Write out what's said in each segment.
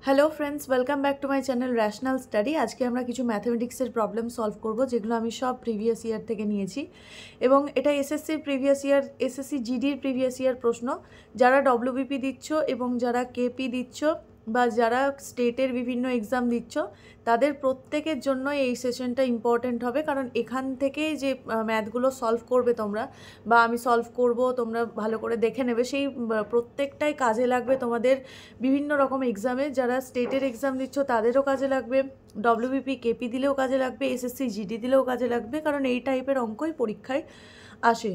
Hello friends, welcome back to my channel rational study. আজকে আমরা কিছু ম্যাথমেটিক্সের প্রবলেম সলভ করব, যেগুলো আমি সব প্রিভিয়াস ইয়ার থেকে নিয়েছি এবং এটা এসএসসির প্রিভিয়াস ইয়ার, এসএসসি জিডির প্রিভিয়াস ইয়ার প্রশ্ন। যারা ডব্লিউবিপি দিচ্ছ এবং যারা কেপি দিচ্ছ বা যারা স্টেটের বিভিন্ন এক্সাম দিচ্ছ, তাদের প্রত্যেকের জন্য এই সেশনটা ইম্পর্ট্যান্ট হবে, কারণ এখান থেকে যে ম্যাথগুলো সলভ করবে তোমরা বা আমি সলভ করব, তোমরা ভালো করে দেখে নেবে, সেই প্রত্যেকটাই কাজে লাগবে তোমাদের বিভিন্ন রকম এক্সামে। যারা স্টেটের এক্সাম দিচ্ছ তাদেরও কাজে লাগবে, ডব্লিউবিপি কেপি দিলেও কাজে লাগবে, এসএসসি জিডি দিলেও কাজে লাগবে, কারণ এই টাইপের অঙ্কই পরীক্ষায় আসে।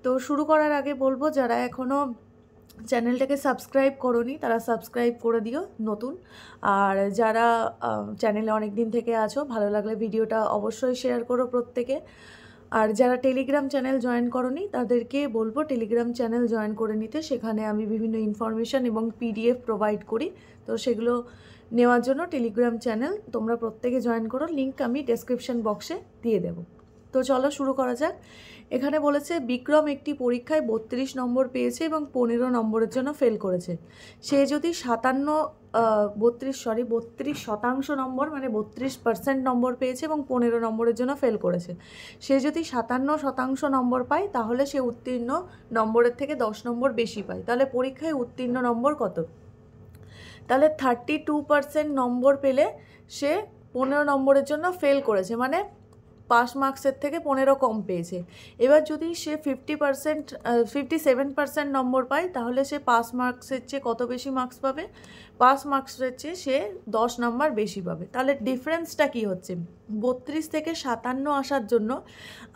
তো শুরু করার আগে বলবো, যারা এখনও চ্যানেলটাকে সাবস্ক্রাইব করোনি তারা সাবস্ক্রাইব করে দিও নতুন, আর যারা চ্যানেলে অনেক দিন থেকে আছো, ভালো লাগলে ভিডিওটা অবশ্যই শেয়ার করো প্রত্যেকে। আর যারা টেলিগ্রাম চ্যানেল জয়েন করোনি তাদেরকে বলবো টেলিগ্রাম চ্যানেল জয়েন করে নিতে, সেখানে আমি বিভিন্ন ইনফরমেশান এবং পিডিএফ প্রোভাইড করি। তো সেগুলো নেওয়ার জন্য টেলিগ্রাম চ্যানেল তোমরা প্রত্যেকে জয়েন করো, লিঙ্ক আমি ডেসক্রিপশন বক্সে দিয়ে দেবো। তো চলো শুরু করা যাক। এখানে বলেছে বিক্রম একটি পরীক্ষায় 32 নম্বর পেয়েছে এবং 15 নম্বরের জন্য ফেল করেছে। সে যদি 32% নম্বর মানে 32% নম্বর পেয়েছে এবং 15 নম্বরের জন্য ফেল করেছে। সে যদি 57% নম্বর পায় তাহলে সে উত্তীর্ণ নম্বরের থেকে 10 নম্বর বেশি পায়। তাহলে পরীক্ষায় উত্তীর্ণ নম্বর কত? তাহলে 32% নম্বর পেলে সে 15 নম্বরের জন্য ফেল করেছে, মানে পাস মার্কসের থেকে 15 কম পেয়েছে। এবার যদি সে 57% নম্বর পায় তাহলে সে পাস মার্কসের চেয়ে কত বেশি মার্কস পাবে? পাস মার্কসের চেয়ে সে 10 নম্বর বেশি পাবে। তাহলে ডিফারেন্সটা কি হচ্ছে? 32 থেকে 57 আসার জন্য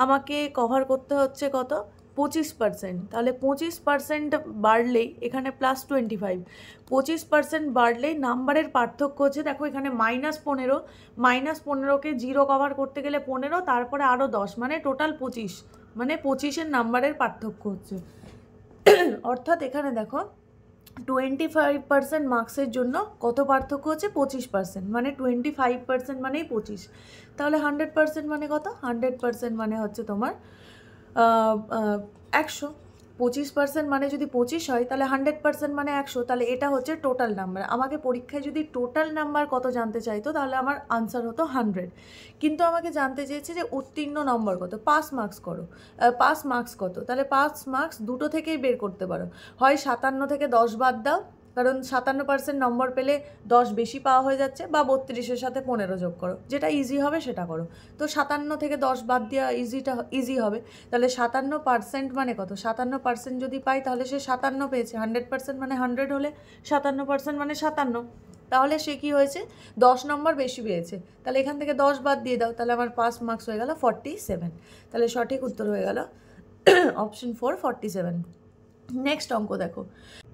আমাকে কভার করতে হচ্ছে কত? 25%। তাহলে 25% বাড়লেই, এখানে +25, 25% বাড়লেই নাম্বারের পার্থক্য হচ্ছে, দেখো এখানে -15, -15কে 0 কভার করতে গেলে 15, তারপরে আরও 10, মানে টোটাল 25, মানে 25-এর নাম্বারের পার্থক্য হচ্ছে। অর্থাৎ এখানে দেখো 25% মার্কসের জন্য কত পার্থক্য হচ্ছে? 25%, মানে 25% মানেই 25। তাহলে 100% মানে কত? 100% মানে হচ্ছে তোমার 100। 25% মানে যদি 25 হয় তাহলে 100% মানে 100। তাহলে এটা হচ্ছে টোটাল নাম্বার। আমাকে পরীক্ষায় যদি টোটাল নাম্বার কত জানতে চাইতো তাহলে আমার আনসার হতো 100, কিন্তু আমাকে জানতে চেয়েছে যে উত্তীর্ণ নম্বর কত, পাস মার্কস কত। তাহলে পাস মার্কস দুটো থেকেই বের করতে পারো, হয় 57 থেকে 10 বাদ দাও, কারণ 57% নম্বর পেলে 10 বেশি পাওয়া হয়ে যাচ্ছে, বা 32-এর সাথে 15 যোগ করো, যেটা ইজি হবে সেটা করো। তো 57 থেকে 10 বাদ দেওয়া ইজি হবে। তাহলে 57% মানে কত? 57% যদি পাই তাহলে সে 57 পেয়েছে। 100% মানে 100 হলে 57% মানে 57, তাহলে সে কি হয়েছে? 10 নম্বর বেশি পেয়েছে। তাহলে এখান থেকে 10 বাদ দিয়ে দাও, তাহলে আমার পাস মার্কস হয়ে গেল 47। তাহলে সঠিক উত্তর হয়ে গেল অপশন 4, 47। নেক্সট অঙ্ক দেখো,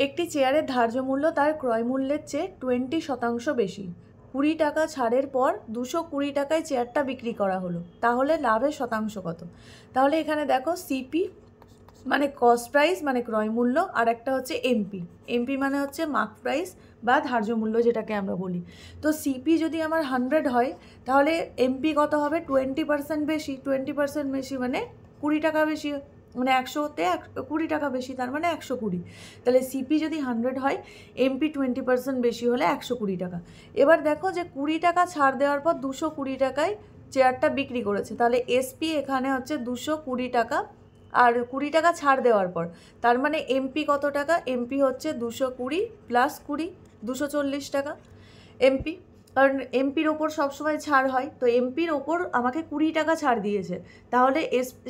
একটি চেয়ারের ধার্য মূল্য তার ক্রয় মূল্যের চেয়ে 20% বেশি। 20 টাকা ছাড়ের পর 220 টাকায় চেয়ারটা বিক্রি করা হলো, তাহলে লাভের শতাংশ কত? তাহলে এখানে দেখো সিপি মানে কস্ট প্রাইস মানে ক্রয় মূল্য, আর একটা হচ্ছে এমপি মানে হচ্ছে মার্ক প্রাইস বা ধার্য মূল্য যেটাকে আমরা বলি। তো সিপি যদি আমার 100 হয় তাহলে এমপি কত হবে? 20% বেশি। 20% বেশি মানে 20 টাকা বেশি, মানে 100তে 20 টাকা বেশি, তার মানে 120। তাহলে সিপি যদি 100 হয়, এমপি 20% বেশি হলে 120 টাকা। এবার দেখো যে 20 টাকা ছাড় দেওয়ার পর 220 টাকায় চেয়ারটা বিক্রি করেছে, তাহলে এসপি এখানে হচ্ছে 220 টাকা, আর 20 টাকা ছাড় দেওয়ার পর, তার মানে এমপি কত টাকা? এমপি হচ্ছে 220 + 20, 240 টাকা এমপি, কারণ এমপির ওপর সবসময় ছাড় হয়। তো এমপির ওপর আমাকে 20 টাকা ছাড় দিয়েছে, তাহলে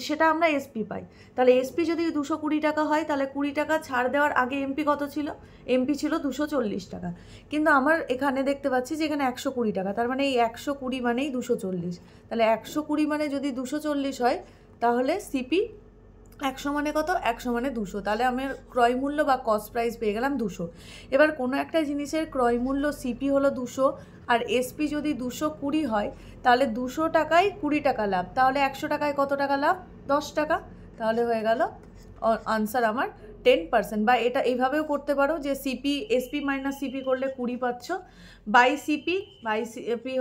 সেটা আমরা এসপি পাই। তাহলে এসপি যদি 220 টাকা হয় তাহলে 20 টাকা ছাড় দেওয়ার আগে এমপি কত ছিল? এমপি ছিল 240 টাকা, কিন্তু আমার এখানে দেখতে পাচ্ছি যে এখানে 120 টাকা, তার মানে এই 120 মানেই 240। তাহলে 120 মানে যদি 240 হয় তাহলে সিপি 100 মানে কত? 100 মানে 200। তাহলে আমার ক্রয় মূল্য বা কস্ট প্রাইস পেয়ে গেলাম 200। এবার কোনো একটা জিনিসের ক্রয় মূল্য সিপি হলো 200 আর এসপি যদি 220 হয়, তাহলে 200 টাকায় 20 টাকা লাভ, তাহলে 100 টাকায় কত টাকা লাভ? 10 টাকা। তাহলে হয়ে গেল আনসার আমার 10%। বা এটা এইভাবেও করতে পারো যে এসপি মাইনাস সিপি করলে 20 পাচ্ছ, বাই সিপি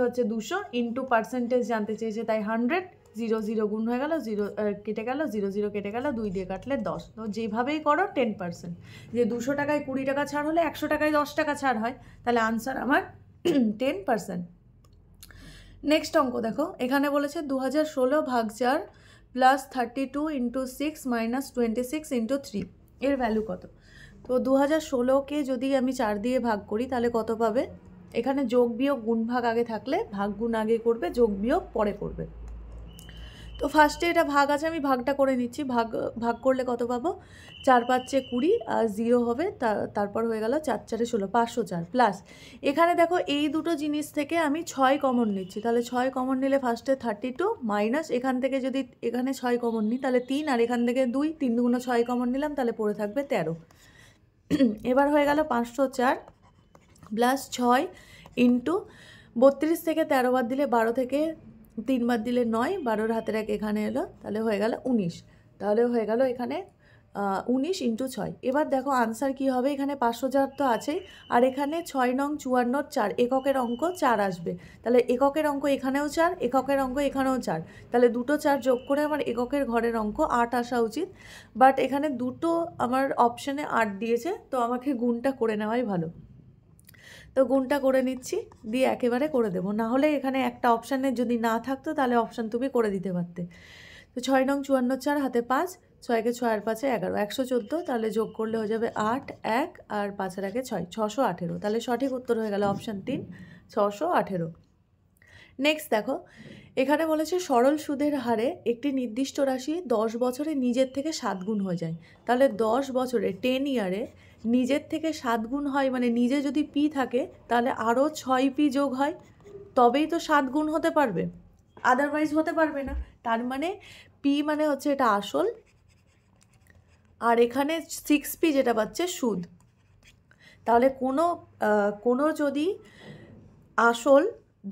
হচ্ছে 200 ইন্টু পার্সেন্টেজ জানতে চেয়েছে, তাই 100, 0 0 গুণ হয়ে গেল, 0 কেটে গেল, 0 0 কেটে গেল, 2 দিয়ে কাটলে 10। তো যেভাবেই করো 10%, যে 200 টাকায় 20 টাকা ছাড় হলে 100 টাকায় 10 টাকা ছাড় হয়, তাহলে আনসার আমার 10%। নেক্সট অঙ্ক দেখো, এখানে বলেছে 2016 ভাগ 4 প্লাস 32 ইন্টু 6 মাইনাস 26 ইন্টু 3 এর ভ্যালু কত? তো 2016কে যদি আমি 4 দিয়ে ভাগ করি তাহলে কত পাবে? এখানে যোগ বিয়োগ গুণ ভাগ আগে থাকলে ভাগ গুণ আগে করবে, যোগ বিয়োগ পরে করবে। তো ফার্স্টে এটা ভাগ আছে, আমি ভাগটা করে নিচ্ছি। ভাগ করলে কত পাবো? 4 5 20 আর 0 হবে, তারপর হয়ে গেল 4 4 16 504 প্লাস এখানে দেখো এই দুটো জিনিস থেকে আমি 6 কমন নিচ্ছি, তাহলে 6 কমন নিলে ফার্স্টে 32 মাইনাস এখান থেকে যদি এখানে 6 কমন নিই তাহলে 3 আর এখান থেকে 2, 3 দুগুণ 6 কমন নিলাম, তাহলে পড়ে থাকবে 13। এবার হয়ে গেল 504 প্লাস 6 ইন্টু 32 থেকে 13 বাদ দিলে 12 থেকে 3 বাদ দিলে 9, 12-র হাতের এক এখানে এলো, তাহলে হয়ে গেল 19। তাহলে হয়ে গেল এখানে 19 ইন্টু 6। এবার দেখো আনসার কী হবে, এখানে 504 তো আছেই, আর এখানে 6 নং 54 4 এককের অঙ্ক 4 আসবে, তাহলে এককের অঙ্ক এখানেও 4, এককের অঙ্ক এখানেও 4, তাহলে দুটো 4 যোগ করে আমার এককের ঘরের অঙ্ক 8 আসা উচিত। বাট এখানে দুটো আমার অপশানে 8 দিয়েছে, তো আমাকে গুণটা করে নেওয়াই ভালো। তো গুণটা করে নিচ্ছি, দিয়ে একেবারে করে দেবো, না হলে এখানে একটা অপশানে যদি না থাকতো তাহলে অপশান তুমি করে দিতে পারতে। তো 6 নং 54 4 হাতে 5, 6কে 6 আর 5 11, 114, তাহলে যোগ করলে হয়ে যাবে 8 1 আর 5 এর আগে 6, 618। তাহলে সঠিক উত্তর হয়ে গেল অপশান 3, 618। নেক্সট দেখো, এখানে বলেছে সরল সুদের হারে একটি নির্দিষ্ট রাশি 10 বছরে নিজের থেকে 7 গুণ হয়ে যায়। তাহলে 10 বছরে 10 ইয়ারে নিজের থেকে 7 গুণ হয়, মানে নিজে যদি পি থাকে তাহলে আরও 6 পি যোগ হয়, তবেই তো 7 গুণ হতে পারবে, আদারওয়াইজ হতে পারবে না। তার মানে পি মানে হচ্ছে এটা আসল, আর এখানে 6 পি যেটা পাচ্ছে সুদ। তাহলে কোনো যদি আসল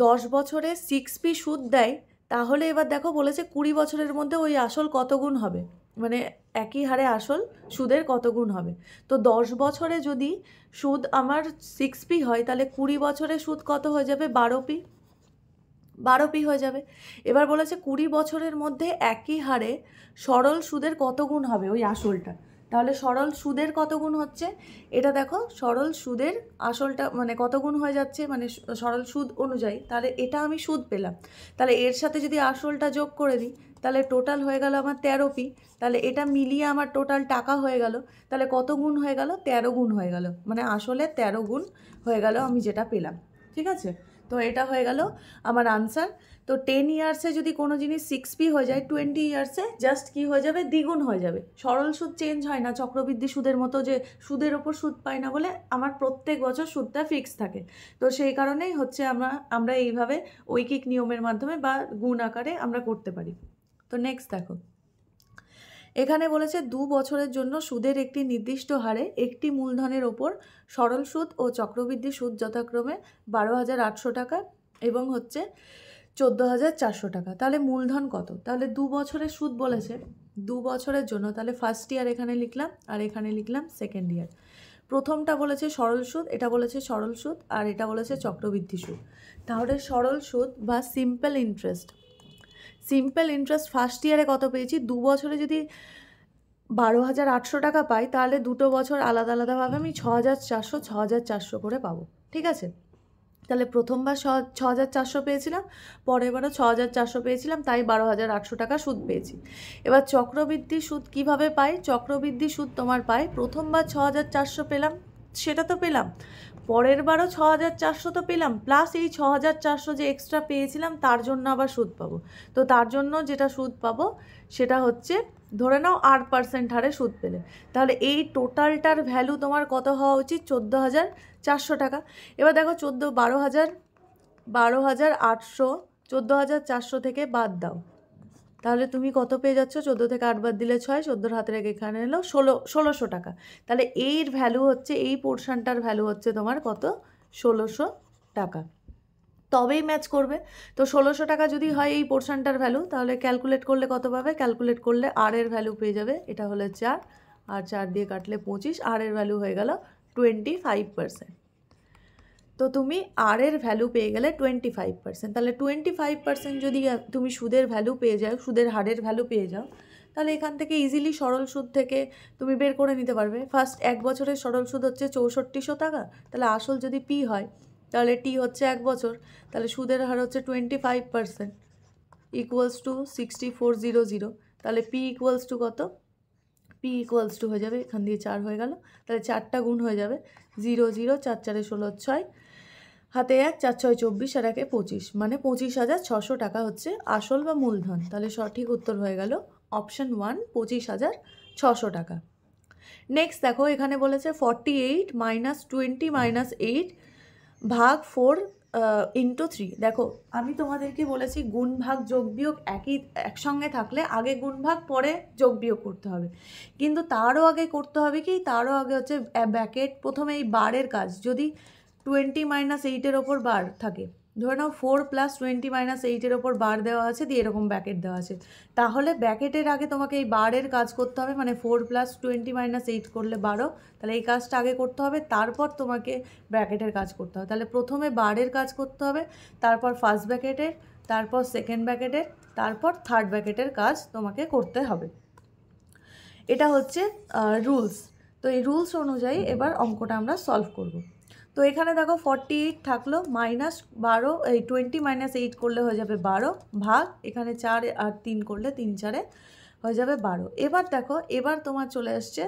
10 বছরে 6 পি সুদ দেয়, তাহলে এবার দেখো বলেছে 20 বছরের মধ্যে ওই আসল কত গুণ হবে, মানে একই হারে আসল সুদের কত গুণ হবে। তো 10 বছরে যদি সুদ আমার 6 পি হয়, তাহলে 20 বছরে সুদ কত হয়ে যাবে? 12 পি, 12 পি হয়ে যাবে। এবার বলেছে 20 বছরের মধ্যে একই হারে সরল সুদের কত গুণ হবে ওই আসলটা। তাহলে সরল সুদের কত গুণ হচ্ছে, এটা দেখো সরল সুদের আসলটা মানে কত গুণ হয়ে যাচ্ছে, মানে সরল সুদ অনুযায়ী, তাহলে এটা আমি সুদ পেলাম, তাহলে এর সাথে যদি আসলটা যোগ করে দিই তাহলে টোটাল হয়ে গেল আমার 13 পি, তাহলে এটা মিলিয়ে আমার টোটাল টাকা হয়ে গেল, তাহলে কত গুণ হয়ে গেল? 13 গুণ হয়ে গেল, মানে আসলে 13 গুণ হয়ে গেল আমি যেটা পেলাম। ঠিক আছে, তো এটা হয়ে গেল আমার আনসার। তো 10 ইয়ার্সে যদি কোনো জিনিস 6 পি হয়ে যায়, 20 ইয়ার্সে জাস্ট কি হয়ে যাবে? দ্বিগুণ হয়ে যাবে। সরল সুদ চেঞ্জ হয় না, চক্রবৃদ্ধি সুদের মতো যে সুদের ওপর সুদ পাই না বলে আমার প্রত্যেক বছর সুদটা ফিক্স থাকে। তো সেই কারণেই হচ্ছে আমরা এইভাবে ঐকিক নিয়মের মাধ্যমে বা গুণ আকারে আমরা করতে পারি। তো নেক্সট দেখো, এখানে বলেছে 2 বছরের জন্য সুদের একটি নির্দিষ্ট হারে একটি মূলধনের ওপর সরল সুদ ও চক্রবৃদ্ধি সুদ যথাক্রমে 12,800 টাকা এবং হচ্ছে 14,400 টাকা। তাহলে মূলধন কত? তাহলে 2 বছরের সুদ বলেছে, 2 বছরের জন্য, তাহলে ফার্স্ট ইয়ার এখানে লিখলাম আর এখানে লিখলাম সেকেন্ড ইয়ার। প্রথমটা বলেছে সরল সুদ, এটা বলেছে সরল সুদ, আর এটা বলেছে চক্রবৃদ্ধি সুদ। তাহলে সরল সুদ বা সিম্পল ইন্টারেস্ট ফার্স্ট ইয়ারে কত পেয়েছি? 2 বছরে যদি 12,800 টাকা পাই, তাহলে দুটো বছর আলাদা আলাদাভাবে আমি 6,400 6,400 করে পাবো। ঠিক আছে, তাহলে প্রথমবার 6,400 পেয়েছিলাম, পরের বারও 6,400 পেয়েছিলাম, তাই 12,800 টাকা সুদ পেয়েছি। এবার চক্রবৃদ্ধি সুদ কিভাবে পাই? চক্রবৃদ্ধি সুদ তোমার পাই, প্রথমবার 6,400 পেলাম, সেটা তো পেলাম, পরের বারও 6,400 তো পেলাম, প্লাস এই 6,400 যে এক্সট্রা পেয়েছিলাম তার জন্য আবার সুদ পাবো। তো তার জন্য যেটা সুদ পাবো সেটা হচ্ছে ধরে নাও 8% হারে সুদ পেলে, তাহলে এই টোটালটার ভ্যালু তোমার কত হওয়া উচিত? 14,400 টাকা। এবার দেখো 12,800 14,400 থেকে বাদ দাও, তাহলে তুমি কত পেয়ে যাচ্ছ? 14 থেকে 8 বাদ দিলে 6, 14 হাতের আগে এখানে এলো 1600 টাকা। তাহলে এর ভ্যালু হচ্ছে, এই পোর্শনটার ভ্যালু হচ্ছে তোমার কত? 1600 টাকা, তবেই ম্যাচ করবে। তো 1600 টাকা যদি হয় এই পোর্শনটার ভ্যালু, তাহলে ক্যালকুলেট করলে কত পাবে? ক্যালকুলেট করলে আর এর ভ্যালু পেয়ে যাবে, এটা হলো 4, আর 4 দিয়ে কাটলে 25, আর এর ভ্যালু হয়ে গেল 25%। তো তুমি আর এর ভ্যালু পেয়ে গেলে 25%। তাহলে 25% যদি তুমি সুদের ভ্যালু পেয়ে যাও, সুদের হারের ভ্যালু পেয়ে যাও, তাহলে এখান থেকে ইজিলি সরল সুদ থেকে তুমি বের করে নিতে পারবে। ফার্স্ট 1 বছরের সরল সুদ হচ্ছে 6400 টাকা, তাহলে আসল যদি পি হয় তাহলে টি হচ্ছে 1 বছর, তাহলে সুদের হার হচ্ছে 25% ইকুয়ালস টু 6400। তাহলে পি ইকুয়ালস টু কত? পি ইকুয়ালস টু হয়ে যাবে, এখান দিয়ে 4 হয়ে গেল, তাহলে 4টা গুণ হয়ে যাবে 0 0 4 4 16 6 হাতে 1 4 6 24 আর 1 25, মানে 25,600 টাকা হচ্ছে আসল বা মূলধন। তাহলে সঠিক উত্তর হয়ে গেল অপশান 1, 25,600 টাকা। নেক্সট দেখো এখানে বলেছে 48 মাইনাস 20 মাইনাস 8 ভাগ 4 ইন্টু 3। দেখো আমি তোমাদেরকে বলেছি গুণ ভাগ যোগ বিয়োগ একসঙ্গে থাকলে আগে গুণ ভাগ পরে যোগ বিয়োগ করতে হবে, কিন্তু তারও আগে করতে হবে কি, তারও আগে হচ্ছে ব্র্যাকেট, প্রথমে এই বারের কাজ। যদি 20 মাইনাস 8-এর ওপর বার থাকে, ধরে নাও 4 প্লাস 20 মাইনাস 8-এর ওপর বার দেওয়া আছে, দিয়ে এরকম ব্র্যাকেট দেওয়া আছে, তাহলে ব্র্যাকেটের আগে তোমাকে এই বারের কাজ করতে হবে, মানে 4 প্লাস 20 মাইনাস 8 করলে 12, তাহলে এই কাজটা আগে করতে হবে, তারপর তোমাকে ব্র্যাকেটের কাজ করতে হবে। তাহলে প্রথমে বারের কাজ করতে হবে, তারপর ফার্স্ট ব্র্যাকেটের, তারপর সেকেন্ড ব্র্যাকেটের, তারপর থার্ড ব্র্যাকেটের কাজ তোমাকে করতে হবে। এটা হচ্ছে রুলস। তো এই রুলস অনুযায়ী এবার অঙ্কটা আমরা সলভ করব। তো এখানে দেখো 48 থাকলো, মাইনাস 12, এই 20 মাইনাস 8 করলে হয়ে যাবে 12, ভাগ এখানে 4 আর 3 করলে 3 4 হয়ে যাবে 12। এবার দেখো এবার তোমার চলে আসছে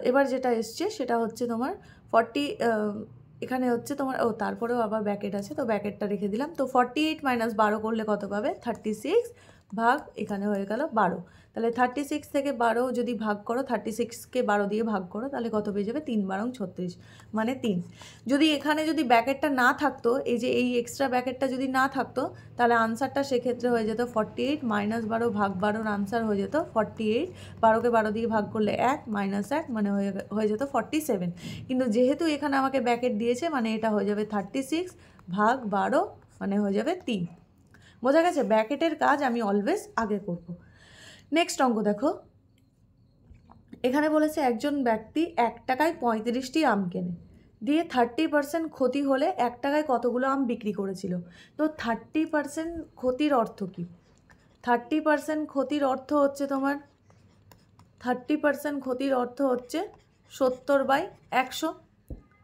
এবার যেটা এসছে সেটা হচ্ছে তোমার 40, এখানে হচ্ছে তোমার তারপরেও আবার ব্র্যাকেট আছে, তো ব্র্যাকেটটা রেখে দিলাম। তো 48 মাইনাস 12 করলে কত পাবে? 36, ভাগ এখানে হয়ে গেল 12। তাহলে 36 থেকে 12 যদি ভাগ করো, 36কে 12 দিয়ে ভাগ করো, তাহলে কত পেয়ে যাবে? 3 12 36, মানে 3। যদি এখানে যদি ব্র্যাকেটটা না থাকতো, এই যে এই এক্সট্রা ব্র্যাকেটটা যদি না থাকতো, তাহলে আনসারটা সেক্ষেত্রে হয়ে যেত 48 মাইনাস 12 ভাগ 12, আনসার হয়ে যেত 48। 12কে 12 দিয়ে ভাগ করলে 1 মাইনাস 1, মানে হয়ে যেত 47। কিন্তু যেহেতু এখানে আমাকে ব্র্যাকেট দিয়েছে, মানে এটা হয়ে যাবে 36 ভাগ 12, মানে হয়ে যাবে 3। বোঝা গেছে? ব্র্যাকেটের কাজ আমি অলওয়েজ আগে করব। নেক্সট অঙ্ক দেখো, এখানে বলেছে একজন ব্যক্তি 1 টাকায় 35টি আম কেনে, দিয়ে 30% ক্ষতি হলে 1 টাকায় কতগুলো আম বিক্রি করেছিল। তো 30% ক্ষতির অর্থ কী? 30% ক্ষতির অর্থ হচ্ছে তোমার 30% ক্ষতির অর্থ হচ্ছে 70/100,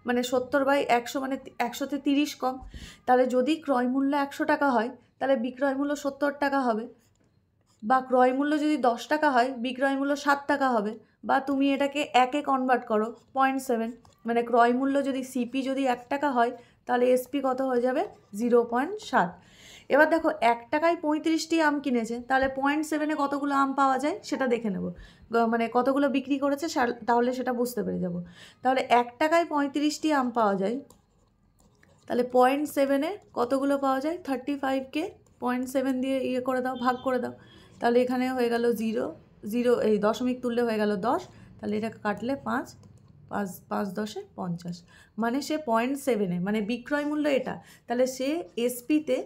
মানে 70/100 মানে 100তে 30 কম। তাহলে যদি ক্রয় মূল্য 100 টাকা হয়, তাহলে বিক্রয় মূল্য 70 টাকা হবে, বা ক্রয় মূল্য যদি 10 টাকা হয়, বিক্রয় মূল্য 7 টাকা হবে, বা তুমি এটাকে 1-এ কনভার্ট করো 0.7, মানে ক্রয় মূল্য যদি সিপি যদি 1 টাকা হয়, তাহলে এসপি কত হয়ে যাবে? 0.7। এবার দেখো 1 টাকায় 35টি আম কিনেছে, তাহলে 0.7-এ কতগুলো আম পাওয়া যায় সেটা দেখে নেব, মানে কতগুলো বিক্রি করেছে তাহলে সেটা বুঝতে পেরে যাব। তাহলে 1 টাকায় 35টি আম পাওয়া যায়, তাহলে 0.7-এ কতগুলো পাওয়া যায়? 35কে 0.7 দিয়ে করে দাও, ভাগ করে দাও, তাহলে এখানে হয়ে গেল 0 0, এই দশমিক তুললে হয়ে গেল 10, তাহলে এটা কাটলে 5 5 5 10 50, মানে সে 0.7-এ, মানে বিক্রয় মূল্য এটা, তাহলে সে এসপিতে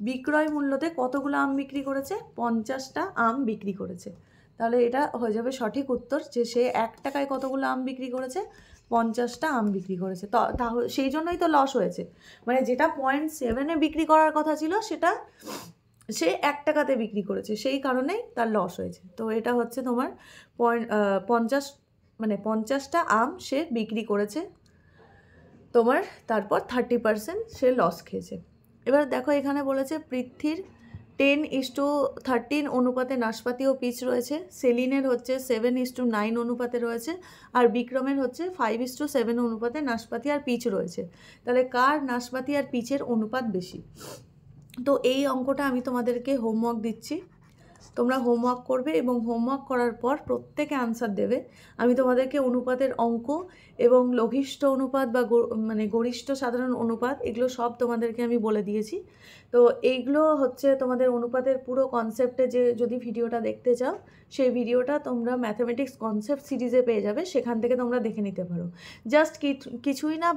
বিক্রয় মূল্যতে কতগুলো আম বিক্রি করেছে? 50টা আম বিক্রি করেছে। তাহলে এটা হয়ে যাবে সঠিক উত্তর, যে সে 1 টাকায় কতগুলো আম বিক্রি করেছে? 50টা আম বিক্রি করেছে। তো তাহলে সেই জন্যই তো লস হয়েছে, মানে যেটা 0.7-এ বিক্রি করার কথা ছিল সেটা সে 1 টাকাতে বিক্রি করেছে, সেই কারণেই তার লস হয়েছে। তো এটা হচ্ছে তোমার 50, মানে 50টা আম সে বিক্রি করেছে তোমার, তারপর 30% সে লস খেয়েছে। এবার দেখো এখানে বলেছে পৃথ্বীর 10:13 অনুপাতে নাশপাতি ও পিচ রয়েছে, সেলিনের হচ্ছে 7:9 অনুপাতে রয়েছে, আর বিক্রমের হচ্ছে 5:7 অনুপাতে নাশপাতি আর পিচ রয়েছে। তাহলে কার নাশপাতি আর পিচের অনুপাত বেশি? তো এই অঙ্কটা আমি তোমাদেরকে হোমওয়ার্ক দিচ্ছি, তোমরা হোমওয়ার্ক করবে এবং হোমওয়ার্ক করার পর প্রত্যেকে আনসার দেবে। আমি তোমাদেরকে অনুপাতের অঙ্ক এবং লঘিষ্ঠ অনুপাত বা মানে গরিষ্ঠ সাধারণ অনুপাত, এগুলো সব তোমাদেরকে আমি বলে দিয়েছি। তো এইগুলো হচ্ছে তোমাদের অনুপাতের পুরো কনসেপ্টে, যে যদি ভিডিওটা দেখতে চাও সেই ভিডিওটা তোমরা ম্যাথামেটিক্স কনসেপ্ট সিরিজে পেয়ে যাবে, সেখান থেকে তোমরা দেখে নিতে পারো। জাস্ট কিছুই না,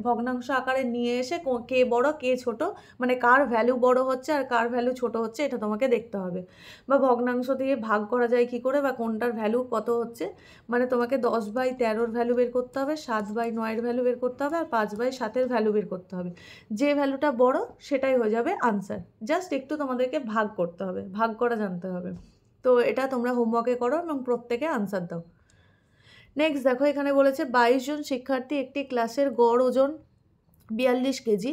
ভগ্নাংশ আকারে নিয়ে এসে কে বড় কে ছোট, মানে কার ভ্যালু বড় হচ্ছে আর কার ভ্যালু ছোট হচ্ছে এটা তোমাকে দেখতে হবে, বা ভগ্নাংশ দিয়ে ভাগ করা যায় কি করে, বা কোনটার ভ্যালু কত হচ্ছে, মানে তোমাকে 10/13-র ভ্যালু বের করতে হবে, 7/9-এর ভ্যালু বের করতে হবে, আর 5/7-এর ভ্যালু বের করতে হবে। যে ভ্যালুটা বড় সেটাই হয়ে যাবে আনসার। জাস্ট একটু তোমাদেরকে ভাগ করতে হবে, ভাগ করা জানতে হবে। তো এটা তোমরা হোমওয়ার্কে করো এবং প্রত্যেকে আনসার দাও। নেক্সট দেখো এখানে বলেছে 22 জন শিক্ষার্থী একটি ক্লাসের গড় ওজন 42 কেজি,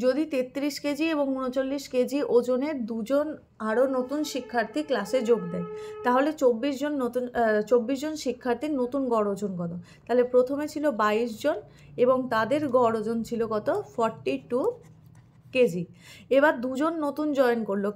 যদি 33 কেজি এবং 39 কেজি ওজনের দুজন আরও নতুন শিক্ষার্থী ক্লাসে যোগ দেয়, তাহলে 24 জন শিক্ষার্থীর নতুন গড় ওজন কত? তাহলে প্রথমে ছিল 22 জন এবং তাদের গড় ওজন ছিল কত? 42 কেজি। এবার দুজন নতুন জয়েন করলো,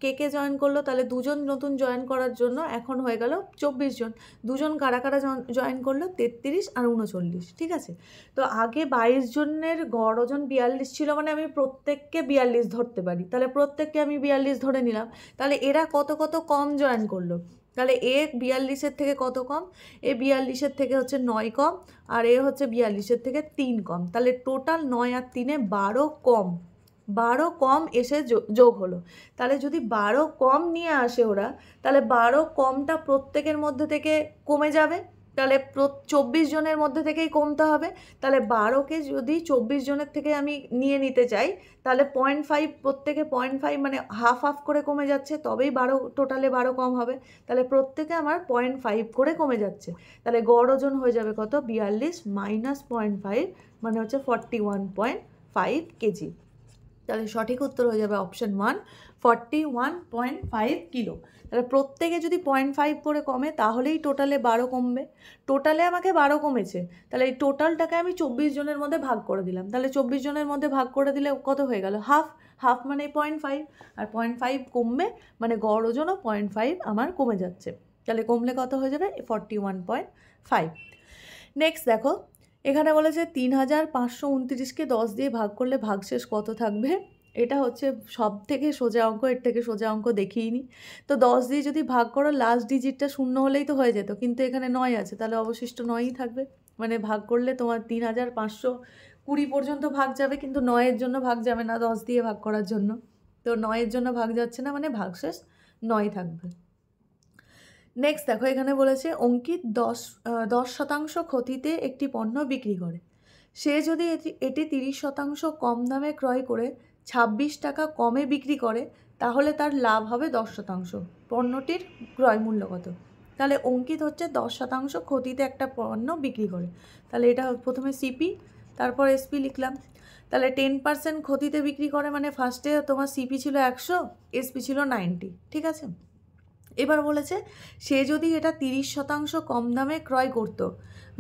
কে জয়েন করলো? তাহলে দুজন নতুন জয়েন করার জন্য এখন হয়ে গেল 24 জন। দুজন কারা কারা জয়েন করলো? 33 আর 39, ঠিক আছে। তো আগে 22 জনের গড় ওজন 42 ছিল, মানে আমি প্রত্যেককে 42 ধরতে পারি, তাহলে প্রত্যেককে আমি 42 ধরে নিলাম। তাহলে এরা কত কত কম জয়েন করলো? তাহলে এ 42-এর থেকে কত কম? এ 42-এর থেকে হচ্ছে 9 কম, আর এ হচ্ছে 42-এর থেকে 3 কম। তাহলে টোটাল 9 আর 3-এ 12 কম, 12 কম এসে যোগ হলো। তাহলে যদি 12 কম নিয়ে আসে ওরা, তাহলে 12 কমটা প্রত্যেকের মধ্যে থেকে কমে যাবে, তাহলে 24 জনের মধ্যে থেকেই কমতে হবে। তাহলে 12কে যদি 24 জনের থেকে আমি নিয়ে নিতে চাই, তাহলে 0.5 প্রত্যেকে 0.5 মানে হাফ হাফ করে কমে যাচ্ছে, তবেই 12 টোটালে 12 কম হবে। তাহলে প্রত্যেকে আমার 0.5 করে কমে যাচ্ছে। তাহলে গড় ওজন হয়ে যাবে কত? 42 মাইনাস 0.5 মানে হচ্ছে 41.5 কেজি। তাহলে সঠিক উত্তর হয়ে যাবে অপশন 1, 41.5 কিলো। তাহলে প্রত্যেকে যদি 0.5 করে কমে তাহলেই টোটালে 12 কমবে। টোটালে আমাকে 12 কমেছে, তাহলে এই টোটালটাকে আমি 24 জনের মধ্যে ভাগ করে দিলাম। তাহলে 24 জনের মধ্যে ভাগ করে দিলে কত হয়ে গেল? হাফ। হাফ মানে 0.5, আর 0.5 কমবে মানে গড় ওজনও 0.5 আমার কমে যাচ্ছে। তাহলে কমলে কত হয়ে যাবে? 41.5। নেক্সট দেখো এখানে বলেছে 3529কে 10 দিয়ে ভাগ করলে ভাগশেষ কত থাকবে? এটা হচ্ছে সব থেকে সোজা অঙ্ক, এর থেকে সোজা অঙ্ক দেখিইনি। তো 10 দিয়ে যদি ভাগ করো লাস্ট ডিজিটটা 0 হলেই তো হয়ে যেত, কিন্তু এখানে 9 আছে, তাহলে অবশিষ্ট 9ই থাকবে। মানে ভাগ করলে তোমার 3520 পর্যন্ত ভাগ যাবে, কিন্তু 9-এর জন্য ভাগ যাবে না 10 দিয়ে ভাগ করার জন্য। তো 9-এর জন্য ভাগ যাচ্ছে না, মানে ভাগশেষ 9 থাকবে। নেক্সট দেখো এখানে বলেছে অঙ্কিত 10% ক্ষতিতে একটি পণ্য বিক্রি করে। সে যদি এটি 30% কম দামে ক্রয় করে 26 টাকা কমে বিক্রি করে, তাহলে তার লাভ হবে 10%। পণ্যটির ক্রয় মূল্য কত? তাহলে অঙ্কিত হচ্ছে 10% ক্ষতিতে একটা পণ্য বিক্রি করে, তাহলে এটা প্রথমে সিপি তারপর এসপি লিখলাম। তাহলে 10% ক্ষতিতে বিক্রি করে মানে ফার্স্টে তোমার সিপি ছিল 100, এসপি ছিল 90, ঠিক আছে। এবার বলেছে সে যদি এটা 30% কম দামে ক্রয় করতো,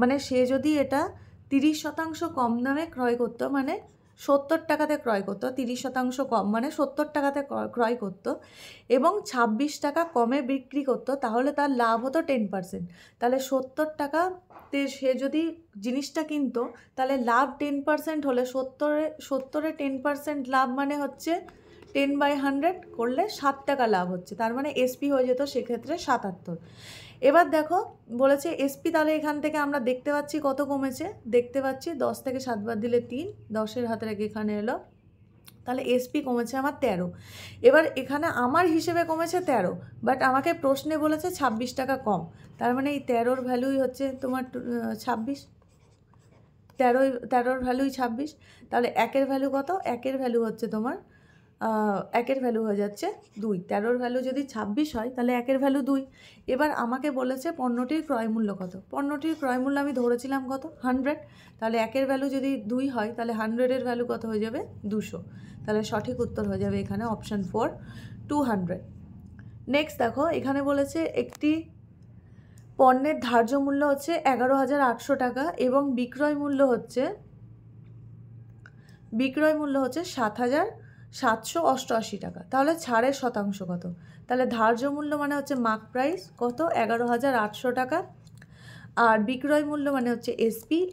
মানে সে যদি এটা 30% কম দামে ক্রয় করতো, মানে 70 টাকাতে ক্রয় করতো, 30% কম মানে 70 টাকাতে ক্রয় করতো এবং 26 টাকা কমে বিক্রি করতো, তাহলে তার লাভ হতো 10%। তাহলে 70 টাকাতে সে যদি জিনিসটা কিনতো, তাহলে লাভ 10% হলে 70-এ 10% লাভ মানে হচ্ছে 10/100 করলে 7 টাকা লাভ হচ্ছে, তার মানে এসপি হয়ে যেত সেক্ষেত্রে 77। এবার দেখো বলেছে এসপি, তাহলে এখান থেকে আমরা দেখতে পাচ্ছি কত কমেছে, দেখতে পাচ্ছি 10 থেকে 7 বাদ দিলে 3, 10-এর হাতে রেখে এখানে এলো, তাহলে এসপি কমেছে আমার 13। এবার এখানে আমার হিসেবে কমেছে 13, বাট আমাকে প্রশ্নে বলেছে 26 টাকা কম, তার মানে এই 13-র ভ্যালুই হচ্ছে তোমার 26, 13-র ভ্যালুই 26। তাহলে 1-এর ভ্যালু কত? 1-এর ভ্যালু হচ্ছে তোমার 1-এর ভ্যালু হয়ে যাচ্ছে 2। 13-র ভ্যালু যদি 26 হয় তাহলে 1-এর ভ্যালু 2। এবার আমাকে বলেছে পণ্যটির ক্রয়মূল্য কত? পণ্যটির ক্রয়মূল্য আমি ধরেছিলাম কত? 100। তাহলে 1-এর ভ্যালু যদি 2 হয় তাহলে 100-এর ভ্যালু কত হয়ে যাবে? 200। তাহলে সঠিক উত্তর হয়ে যাবে এখানে অপশান 4, 200। নেক্সট দেখো এখানে বলেছে একটি পণ্যের ধার্য মূল্য হচ্ছে 11,800 টাকা এবং বিক্রয় মূল্য হচ্ছে 7,788 টাকা। তাহলে ছাড়ের শতাংশ কত? তাহলে ধার্য মূল্য মানে হচ্ছে মার্ক প্রাইস কত? 11,800 টাকা, আর বিক্রয় মূল্য মানে হচ্ছে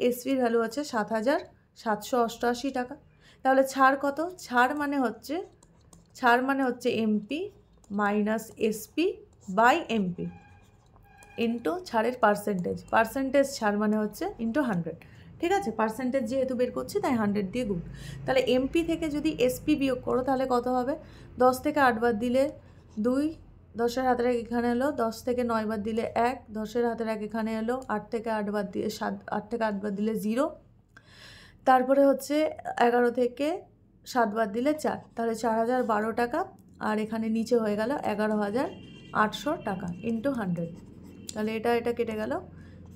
এসপির ভ্যালু হচ্ছে 7,788 টাকা। তাহলে ছাড় কত? ছাড় মানে হচ্ছে MP minus SP by MP into ছাড়ের পার্সেন্টেজ ছাড় মানে হচ্ছে ইন্টু 100, ঠিক আছে। পার্সেন্টেজ যেহেতু বের করছি তাই 100 দিয়ে গুণ। তাহলে এমপি থেকে যদি এসপি বিয়োগ করো তাহলে কত হবে? 10 থেকে 8 বাদ দিলে 2, 10-এর হাতের 1 এখানে এলো, 10 থেকে 9 বাদ দিলে 1, 10-এর হাতের 1 এখানে এলো, 8 থেকে 8 বাদ দিয়ে 8 থেকে 8 বাদ দিলে 0, তারপরে হচ্ছে 11 থেকে 7 বাদ দিলে 4, তাহলে 4,012 টাকা, আর এখানে নিচে হয়ে গেল 11,800 টাকা ইন্টু 100। তাহলে এটা কেটে গেল,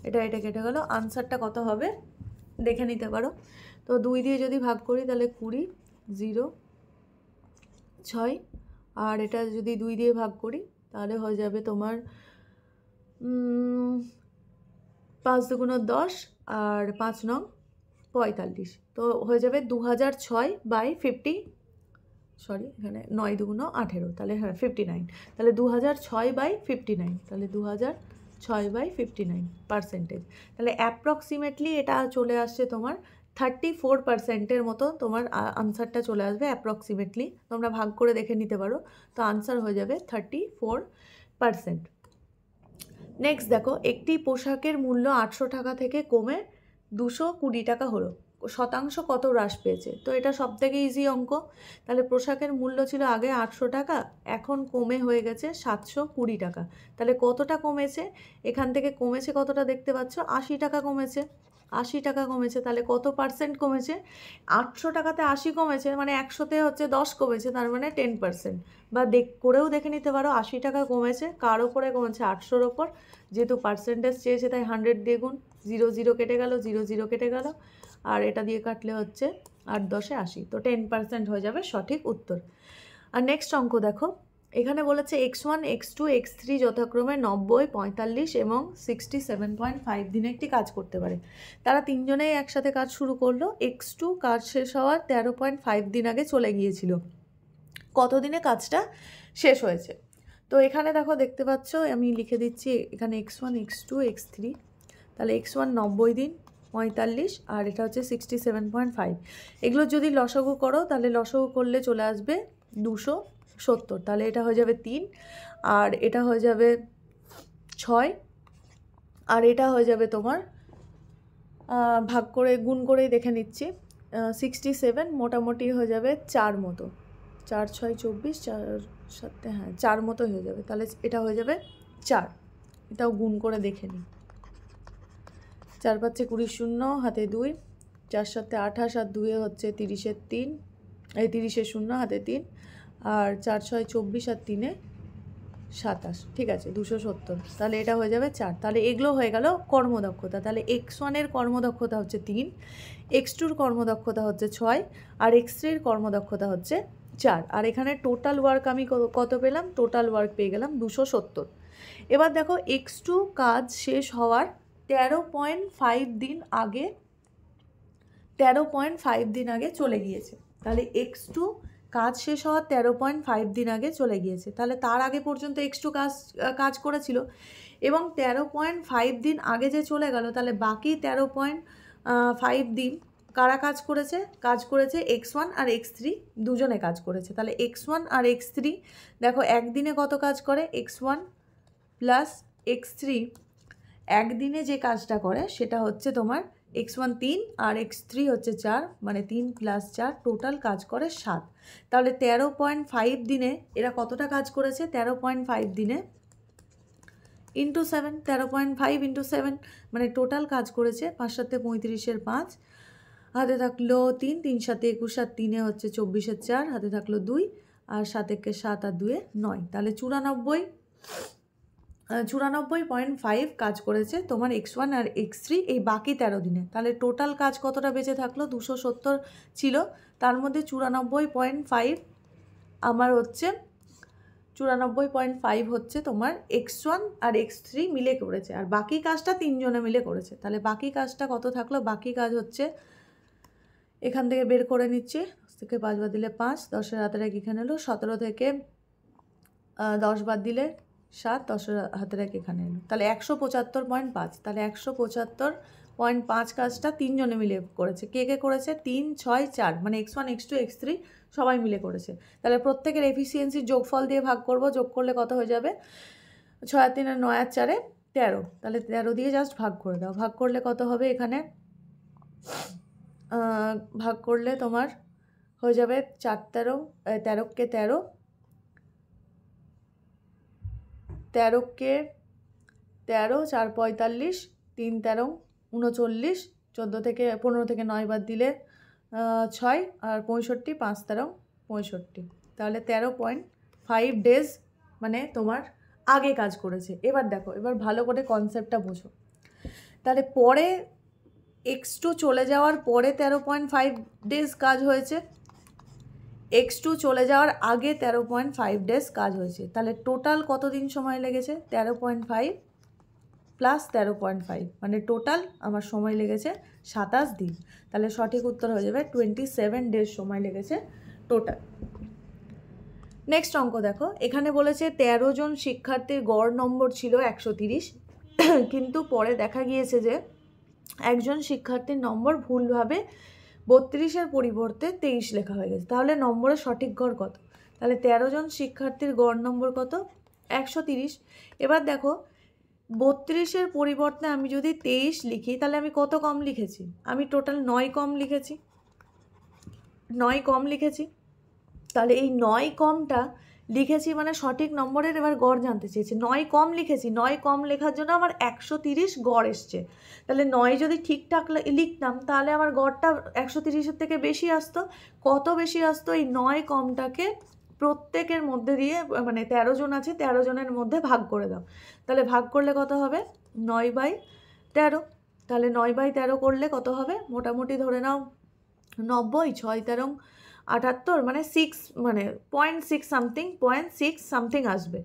এটা কেটে গেল। আনসারটা কত হবে দেখে নিতে পারো। তো 2 দিয়ে যদি ভাগ করি তাহলে 20, 0, 6, আর এটা যদি 2 দিয়ে ভাগ করি তাহলে হয়ে যাবে তোমার 5 দুগুণ 10 আর 5 নং 45। তো হয়ে যাবে 2006/50, সরি এখানে 9 দুগুণ 18, তাহলে হ্যাঁ 59, তাহলে 2006/59, তাহলে 2006/59%। তাহলে অ্যাপ্রক্সিমেটলি এটা চলে আসছে তোমার 34%-এর মতো তোমার আনসারটা চলে আসবে অ্যাপ্রক্সিমেটলি। তোমরা ভাগ করে দেখে নিতে পারো। তো আনসার হয়ে যাবে 34%। নেক্সট দেখো, একটি পোশাকের মূল্য 800 টাকা থেকে কমে 220 টাকা হলো, শতাংশ কত হ্রাস পেয়েছে? তো এটা সব থেকে ইজি অঙ্ক। তাহলে পোশাকের মূল্য ছিল আগে 800 টাকা, এখন কমে হয়ে গেছে 720 টাকা। তাহলে কতটা কমেছে? এখান থেকে কমেছে কতটা দেখতে পাচ্ছ, 80 টাকা কমেছে। 80 টাকা কমেছে, তাহলে কত পার্সেন্ট কমেছে? 800 টাকাতে 80 কমেছে মানে 100-তে হচ্ছে 10 কমেছে, তার মানে 10%। বা করেও দেখে নিতে পারো 80 টাকা কমেছে কার ওপরে কমেছে, 800-র ওপর। যেহেতু পার্সেন্টেজ চেয়েছে তাই 100 দিয়ে গুণ, 0 0 কেটে গেল, 0 0 কেটে গেল, আর এটা দিয়ে কাটলে হচ্ছে 8 10-এ 80, তো 10% হয়ে যাবে সঠিক উত্তর। আর নেক্সট অঙ্ক দেখো, এখানে বলেছে x1, x2, x3 যথাক্রমে 90, 45 এবং 67.5 দিনে একটি কাজ করতে পারে। তারা তিনজনেই একসাথে কাজ শুরু করলো। x2 কাজ শেষ হওয়ার 13.5 দিন আগে চলে গিয়েছিল, কত দিনে কাজটা শেষ হয়েছে? তো এখানে দেখো দেখতে পাচ্ছ, আমি লিখে দিচ্ছি এখানে x1, x2, x3। তাহলে x1 90 দিন, 45, আর এটা হচ্ছে 67.5। এগুলো যদি লসাগু করো তাহলে লসাগু করলে চলে আসবে 270। তাহলে এটা হয়ে যাবে 3, আর এটা হয়ে যাবে 6, আর এটা হয়ে যাবে তোমার ভাগ করে গুণ করেই দেখে নিচ্ছি 67, মোটামুটি হয়ে যাবে 4 মতো। 4 6 24, 4 7, হ্যাঁ 4 মতো হয়ে যাবে। তাহলে এটা হয়ে যাবে 4, এটাও গুণ করে দেখে নিই। 4 5 20, 0 হাতে 2, 4 7 28, আর 2 হচ্ছে 30-এর 3, এই 30-এর 0 হাতে 3, আর 4 6 24, আর 3-এ 27, ঠিক আছে 270। তাহলে এটা হয়ে যাবে 4। তাহলে এগুলো হয়ে গেল কর্মদক্ষতা। তাহলে x1-এর কর্মদক্ষতা হচ্ছে 3, x2-র কর্মদক্ষতা হচ্ছে 6, আর x3-র কর্মদক্ষতা হচ্ছে 4। আর এখানে টোটাল ওয়ার্ক আমি কত পেলাম? টোটাল ওয়ার্ক পেয়ে গেলাম 270। এবার দেখো x2 কাজ শেষ হওয়ার 13.5 দিন আগে, 13.5 দিন আগে চলে গিয়েছে। তাহলে x2 কাজ শেষ হওয়ার 13.5 দিন আগে চলে গিয়েছে। তাহলে তার আগে পর্যন্ত x2 কাজ করেছিল, এবং 13.5 দিন আগে যে চলে গেল, তাহলে বাকি 13.5 দিন কারা কাজ করেছে? কাজ করেছে x1 আর x3 দুজনে কাজ করেছে। তাহলে x1 আর x3 দেখো একদিনে কত কাজ করে, x1 প্লাস x3 একদিনে যে কাজটা করে সেটা হচ্ছে তোমার x1 3 আর x3 হচ্ছে 4, মানে 3 + 4 টোটাল কাজ করে 7। তাহলে 13.5 দিনে এরা কতটা কাজ করেছে? 13.5 দিনে ইন্টু 7, 13.5 ইন্টু 7 মানে টোটাল কাজ করেছে 5 7 35-এর 5, হাতে থাকলো 3, 3 7 21, আর 3-এ হচ্ছে 24-এর 4, হাতে থাকলো 2, আর 7 1 7, আর 2-এ 9। তাহলে 94.5 কাজ করেছে তোমার x1 আর x3 এই বাকি 13 দিনে। তাহলে টোটাল কাজ কতটা বেঁচে থাকলো? 270 ছিল, তার মধ্যে 94.5 আমার হচ্ছে 94.5 হচ্ছে তোমার x1 আর x3 মিলে করেছে, আর বাকি কাজটা তিনজনে মিলে করেছে। তাহলে বাকি কাজটা কত থাকলো? বাকি কাজ হচ্ছে এখান থেকে বের করে নিচ্ছে, 10 থেকে 5 বাদ দিলে 5, 10-এর হাতের এক এখানে এলো, 17 থেকে 10 বাদ দিলে 7, 10-এর হাতের এক এখানে এলো, তাহলে 175.5। তাহলে 175.5 কাজটা তিনজনে মিলে করেছে। কে কে করেছে? 3 6 4, মানে x1 x2 x3 সবাই মিলে করেছে। তাহলে প্রত্যেকের এফিসিয়েন্সির যোগফল দিয়ে ভাগ করব, যোগ করলে কত হয়ে যাবে? 6 আর 3 আর 9 আর 4-এ 13, তাহলে 13 দিয়ে জাস্ট ভাগ করে দাও। ভাগ করলে কত হবে? এখানে ভাগ করলে তোমার হয়ে যাবে 4 13, 13কে 13, 13কে 13, 4 45, 3 13 39, 14 থেকে 15 থেকে 9 বাদ দিলে 6, আর 65, 5 13 65। তাহলে 13.5 ডেজ মানে তোমার আগে কাজ করেছে। এবার দেখো, এবার ভালো করে কনসেপ্টটা বোঝো। তাহলে পরে x2 চলে যাওয়ার পরে 13.5 ডেজ কাজ হয়েছে, x2 চলে যাওয়ার আগে 13.5 ডেজ কাজ হয়েছে। তাহলে টোটাল কত দিন সময় লেগেছে? 13.5 প্লাস 13.5 মানে টোটাল আমার সময় লেগেছে 27 দিন। তাহলে সঠিক উত্তর হয়ে যাবে 27 ডেজ সময় লেগেছে টোটাল। নেক্সট অঙ্ক দেখো, এখানে বলেছে 13 জন শিক্ষার্থীর গড় নম্বর ছিল 130, কিন্তু পরে দেখা গিয়েছে যে একজন শিক্ষার্থীর নম্বর ভুলভাবে 32-এর পরিবর্তে 23 লেখা হয়ে গেছে। তাহলে নম্বরের সঠিক গড় কত? তাহলে 13 জন শিক্ষার্থীর গড় নম্বর কত? 130। এবার দেখো 32-এর পরিবর্তে আমি যদি 23 লিখি তাহলে আমি কত কম লিখেছি? আমি টোটাল 9 কম লিখেছি, 9 কম লিখেছি। তাহলে এই 9 কমটা লিখেছি মানে সঠিক নম্বরের এবার গড় জানতে চেয়েছি। 9 কম লিখেছি, 9 কম লেখার জন্য আমার 130 গড় এসছে। তাহলে 9 যদি ঠিকঠাক লিখতাম তাহলে আমার গড়টা 130-এর থেকে বেশি আসতো। কত বেশি আসতো? এই 9 কমটাকে প্রত্যেকের মধ্যে দিয়ে, মানে 13 জন আছে 13 জনের মধ্যে ভাগ করে দাও। তাহলে ভাগ করলে কত হবে? 9/13। তাহলে 9/13 করলে কত হবে? মোটামুটি ধরে নাও 90, 6 13 78, মানে 6 মানে 0.6 সামথিং আসবে।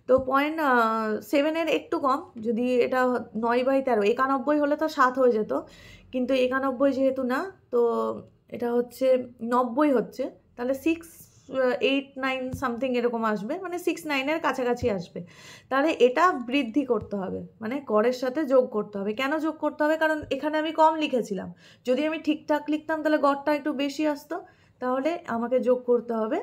তো 0.7-এর একটু কম, যদি এটা 9/13 91 হলে তো 7 হয়ে যেত, কিন্তু 91 যেহেতু না, তো এটা হচ্ছে 90 হচ্ছে। তাহলে 689 সামথিং এরকম আসবে, মানে 69-এর কাছাকাছি আসবে। তাহলে এটা বৃদ্ধি করতে হবে, মানে গড়ের সাথে যোগ করতে হবে। কেন যোগ করতে হবে? কারণ এখানে আমি কম লিখেছিলাম, যদি আমি ঠিকঠাক লিখতাম তাহলে গড়টা একটু বেশি আসতো। তাহলে আমাকে যোগ করতে হবে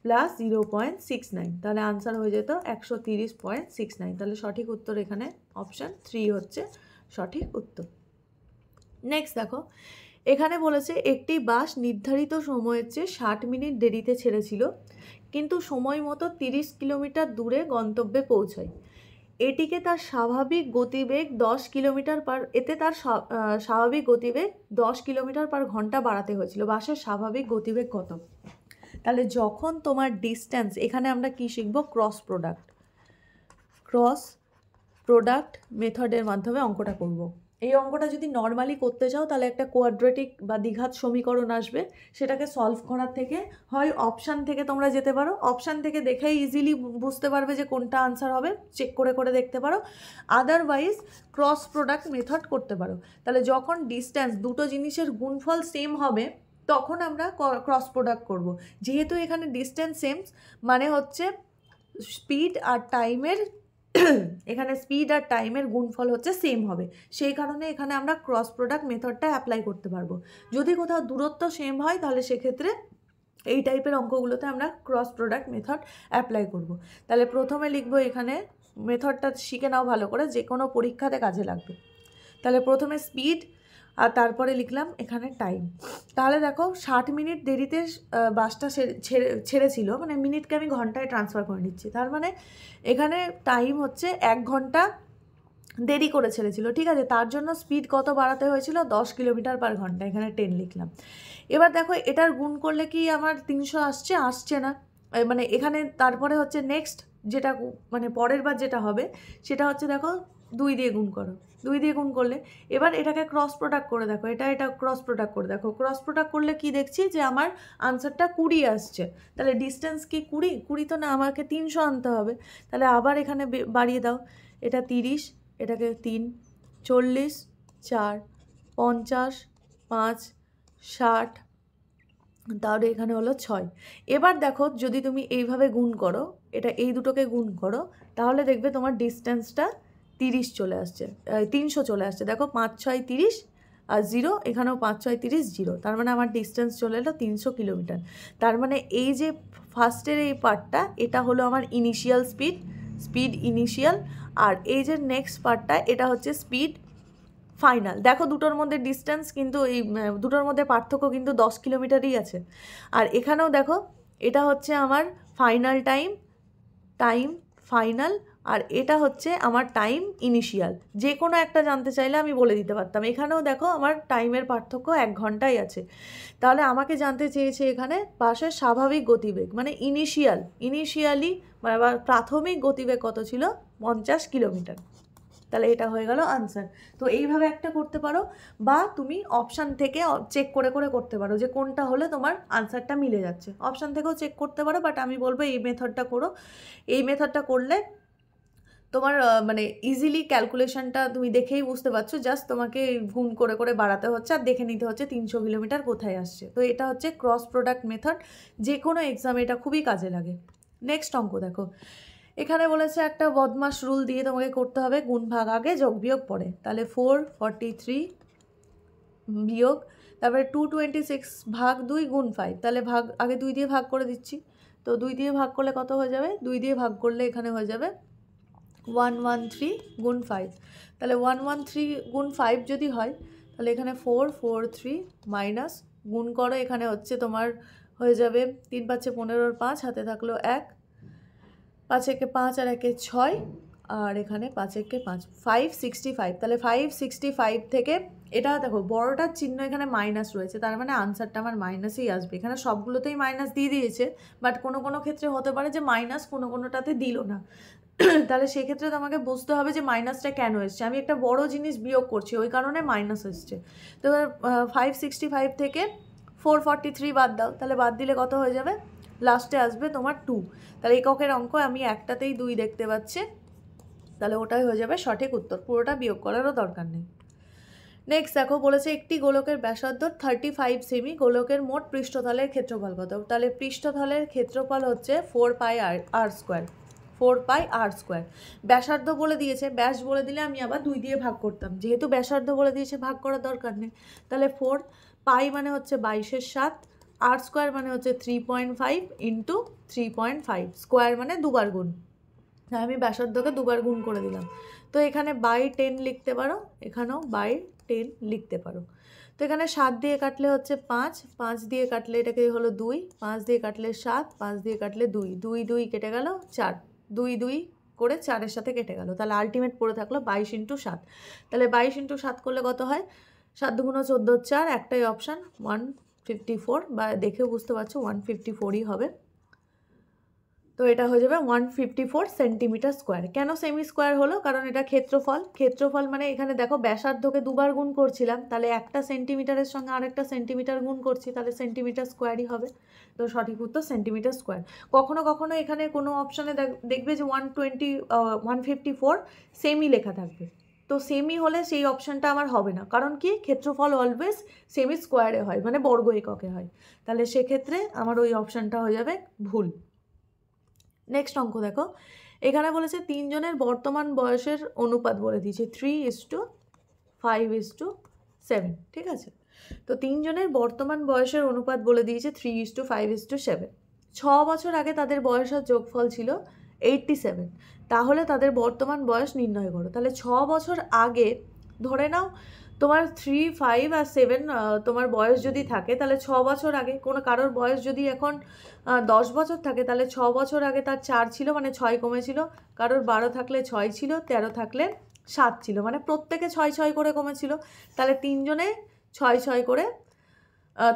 প্লাস 0.69, তাহলে আনসার হয়ে যেত 130.69। তাহলে সঠিক উত্তর এখানে অপশান 3 হচ্ছে সঠিক উত্তর। নেক্সট দেখো, এখানে বলেছে একটি বাস নির্ধারিত সময়ের চেয়ে 60 মিনিট দেরিতে ছেড়েছিল, কিন্তু সময় মতো 30 কিলোমিটার দূরে গন্তব্যে পৌঁছায়। এটিকে তার স্বাভাবিক গতিবেগ 10 কিলোমিটার পার এতে তার স্বাভাবিক গতিবেগ 10 কিলোমিটার পার ঘন্টা বাড়াতে হয়েছিল। বাসের স্বাভাবিক গতিবেগ কত? তাহলে যখন তোমার ডিস্ট্যান্স, এখানে আমরা কি শিখব? ক্রস প্রোডাক্ট মেথডের মাধ্যমে অঙ্কটা করব। এই অঙ্কটা যদি নর্মালি করতে চাও তাহলে একটা কোয়াড্রেটিক বা দ্বিঘাত সমীকরণ আসবে, সেটাকে সলভ করার থেকে হয় অপশান থেকে তোমরা যেতে পারো, অপশান থেকে দেখেই ইজিলি বুঝতে পারবে যে কোনটা আনসার হবে, চেক করে করে দেখতে পারো। আদারওয়াইজ ক্রস প্রোডাক্ট মেথড করতে পারো। তাহলে যখন ডিস্ট্যান্স, দুটো জিনিসের গুণফল সেম হবে তখন আমরা ক্রস প্রোডাক্ট করব। যেহেতু এখানে ডিস্ট্যান্স সেম, মানে হচ্ছে স্পিড আর টাইমের এখানে স্পিড আর টাইমের গুণফল হচ্ছে সেম হবে, সেই কারণে এখানে আমরা ক্রস প্রোডাক্ট মেথডটা অ্যাপ্লাই করতে পারবো। যদি কোথাও দূরত্ব সেম হয় তাহলে সেক্ষেত্রে এই টাইপের অঙ্কগুলোতে আমরা ক্রস প্রোডাক্ট মেথড অ্যাপ্লাই করব। তাহলে প্রথমে লিখবো, এখানে মেথডটা শিখে নাও ভালো করে, যে কোনো পরীক্ষাতে কাজে লাগবে। তাহলে প্রথমে স্পিড আর তারপরে লিখলাম এখানে টাইম। তাহলে দেখো 60 মিনিট দেরিতে বাসটা ছেড়েছিল, মানে মিনিটকে আমি ঘন্টায় ট্রান্সফার করে নিচ্ছি, তার মানে এখানে টাইম হচ্ছে 1 ঘন্টা দেরি করে ছেড়েছিল, ঠিক আছে। তার জন্য স্পিড কত বাড়াতে হয়েছিল? 10 কিলোমিটার পার ঘন্টা, এখানে 10 লিখলাম। এবার দেখো এটার গুণ করলে কি আমার 300 আসছে না, মানে এখানে তারপরে হচ্ছে নেক্সট যেটা, মানে পরের বার যেটা হবে সেটা হচ্ছে দেখো 2 দিয়ে গুণ করো, 2 দিয়ে গুণ করলে এবার এটাকে ক্রস প্রোডাক্ট করে দেখো, এটা ক্রস প্রোডাক্ট করে দেখো। ক্রস প্রোডাক্ট করলে কি দেখছি যে আমার আনসারটা 20 আসছে। তাহলে ডিস্টেন্স কি 20 তো না, আমাকে 300 আনতে হবে। তাহলে আবার এখানে বাড়িয়ে দাও, এটা 30, এটাকে 3, 40, 4, 50, 5, 60, তাহলে এখানে হলো 6। এবার দেখো যদি তুমি এইভাবে গুণ করো, এটা এই দুটোকে গুণ করো, তাহলে দেখবে তোমার ডিস্টেন্সটা 30 চলে আসছে, 300 চলে আসছে। দেখো 5 6 30 আর 0, এখানেও 5 6 30 0, তার মানে আমার ডিস্টেন্স চলে এলো 300 কিলোমিটার। তার মানে এই যে ফার্স্টের এই পার্টটা, এটা হলো আমার ইনিশিয়াল স্পিড ইনিশিয়াল, আর এই যে নেক্সট পার্টটা এটা হচ্ছে স্পিড ফাইনাল। দেখো দুটোর মধ্যে ডিস্টেন্স কিন্তু, এই দুটোর মধ্যে পার্থক্য কিন্তু 10 কিলোমিটারই আছে। আর এখানেও দেখো এটা হচ্ছে আমার ফাইনাল টাইম ফাইনাল, আর এটা হচ্ছে আমার টাইম ইনিশিয়াল। যে কোনো একটা জানতে চাইলে আমি বলে দিতে পারতাম। এখানেও দেখো আমার টাইমের পার্থক্য 1 ঘন্টাই আছে। তাহলে আমাকে জানতে চেয়েছে এখানে বাসের স্বাভাবিক গতিবেগ, মানে ইনিশিয়ালি মানে প্রাথমিক গতিবেগ কত ছিল? 50 কিলোমিটার। তাহলে এটা হয়ে গেল আনসার। তো এইভাবে একটা করতে পারো, বা তুমি অপশান থেকে চেক করে করে করতে পারো যে কোনটা হলে তোমার আনসারটা মিলে যাচ্ছে। অপশান থেকেও চেক করতে পারো, বাট আমি বলবো এই মেথডটা করো। এই মেথডটা করলে তোমার মানে ইজিলি ক্যালকুলেশনটা তুমি দেখেই বুঝতে পারছো, জাস্ট তোমাকে গুণ করে করে বাড়াতে হচ্ছে আর দেখে নিতে হচ্ছে 300 কিলোমিটার কোথায় আসছে। তো এটা হচ্ছে ক্রস প্রোডাক্ট মেথড, যে কোনো এক্সামে এটা খুবই কাজে লাগে। নেক্সট অঙ্ক দেখো, এখানে বলেছে একটা বদমাস রুল দিয়ে তোমাকে করতে হবে, গুণ ভাগ আগে যোগ বিয়োগ পরে। তাহলে 443 বিয়োগ, তারপরে 226 ভাগ 2 গুণ 5, তাহলে ভাগ আগে 2 দিয়ে ভাগ করে দিচ্ছি। তো 2 দিয়ে ভাগ করলে কত হয়ে যাবে, 2 দিয়ে ভাগ করলে এখানে হয়ে যাবে 113 গুণ 5। তাহলে 113 গুণ 5 যদি হয়, তাহলে এখানে 443 মাইনাস গুণ করো, এখানে হচ্ছে তোমার হয়ে যাবে 3 5 15 5, হাতে থাকলো 1, 5 একে 5 আর 1 6, আর এখানে 5 একে 5, 565। তাহলে 565 থেকে এটা দেখো বড়টার চিহ্ন এখানে মাইনাস রয়েছে, তার মানে আনসারটা আমার মাইনাসেই আসবে। এখানে সবগুলোতেই মাইনাস দিয়ে দিয়েছে, বাট কোনো কোনো ক্ষেত্রে হতে পারে যে মাইনাস কোনো কোনোটাতে দিল না। তাহলে সেক্ষেত্রে তোমাকে বুঝতে হবে যে মাইনাসটা কেন এসছে। আমি একটা বড় জিনিস বিয়োগ করছি, ওই কারণে মাইনাস এসছে। তো এবার 565 থেকে 443 বাদ দাও, তাহলে বাদ দিলে কত হয়ে যাবে, লাস্টে আসবে তোমার 2। তাহলে এককের অঙ্ক আমি একটাতেই 2 দেখতে পাচ্ছি, তাহলে ওটাই হয়ে যাবে সঠিক উত্তর, পুরোটা বিয়োগ করারও দরকার নেই। নেক্সট দেখো বলেছে একটি গোলকের ব্যাসার্ধ 35 সেমি, গোলকের মোট পৃষ্ঠতলের ক্ষেত্রফল কত। তাহলে পৃষ্ঠতলের ক্ষেত্রফল হচ্ছে 4 পাই আর স্কোয়ার, 4 পাই আর স্কোয়ার। ব্যাসার্ধ বলে দিয়েছে, ব্যাস বলে দিলে আমি আবার 2 দিয়ে ভাগ করতাম, যেহেতু ব্যাসার্ধ বলে দিয়েছে ভাগ করার দরকার নেই। তাহলে 4 পাই মানে হচ্ছে 22 7, আর স্কোয়ার মানে হচ্ছে 3.5 ইন্টু 3.5, স্কোয়ার মানে দুবার গুণ। আমি ব্যাসার্ধকে দুবার গুণ করে দিলাম। তো এখানে বাই 10 লিখতে পারো, এখানেও বাই 10 লিখতে পারো। তো এখানে 7 দিয়ে কাটলে হচ্ছে 5, 5 দিয়ে কাটলে এটাকে হলো 2, 5 দিয়ে কাটলে 7, 5 দিয়ে কাটলে 2, 2 2 কেটে গেল 4, 2 2 করে 4-এর সাথে কেটে গেল। তাহলে আলটিমেট পড়ে থাকলো 22 ইন্টু 7। তাহলে 22 ইন্টু 7 করলে কত হয়, 7 2 14 4, একটাই অপশান 154, বা দেখেও বুঝতে পারছো 154ই হবে। তো এটা হয়ে যাবে 154 সেন্টিমিটার স্কোয়ার। কেন সেমি স্কোয়ার হলো, কারণ এটা ক্ষেত্রফল। ক্ষেত্রফল মানে এখানে দেখো ব্যাসার্ধকে দুবার গুণ করছিলাম, তাহলে একটা সেন্টিমিটারের সঙ্গে আরেকটা সেন্টিমিটার গুণ করছি, তাহলে সেন্টিমিটার স্কোয়ারই হবে। তো সঠিক উত্তর সেন্টিমিটার স্কোয়ার। কখনো কখনো এখানে কোনো অপশানে দেখবে যে 154 সেমি লেখা থাকবে, তো সেমি হলে সেই অপশানটা আমার হবে না, কারণ কি ক্ষেত্রফল অলওয়েজ সেমি স্কোয়ারে হয়, মানে বর্গ এককে হয়। তাহলে সেক্ষেত্রে আমার ওই অপশানটা হয়ে যাবে ভুল। নেক্সট অঙ্ক দেখো, এখানে বলেছে 3 জনের বর্তমান বয়সের অনুপাত বলে দিয়েছে 3:5:7, ঠিক আছে। তো 3 জনের বর্তমান বয়সের অনুপাত বলে দিয়েছে 3:5:7। 6 বছর আগে তাদের বয়সের যোগফল ছিল 87, তাহলে তাদের বর্তমান বয়স নির্ণয় করো। তাহলে 6 বছর আগে ধরে নাও তোমার 3, 5 আর 7 তোমার বয়স যদি থাকে, তাহলে 6 বছর আগে কোনো কারোর বয়স যদি এখন 10 বছর থাকে, তাহলে 6 বছর আগে তার 4 ছিল মানে 6 কমেছিল, কারোর 12 থাকলে 6 ছিল, 13 থাকলে 7 ছিল, মানে প্রত্যেকে 6 6 করে কমেছিল। তাহলে 3 জনে 6 6 করে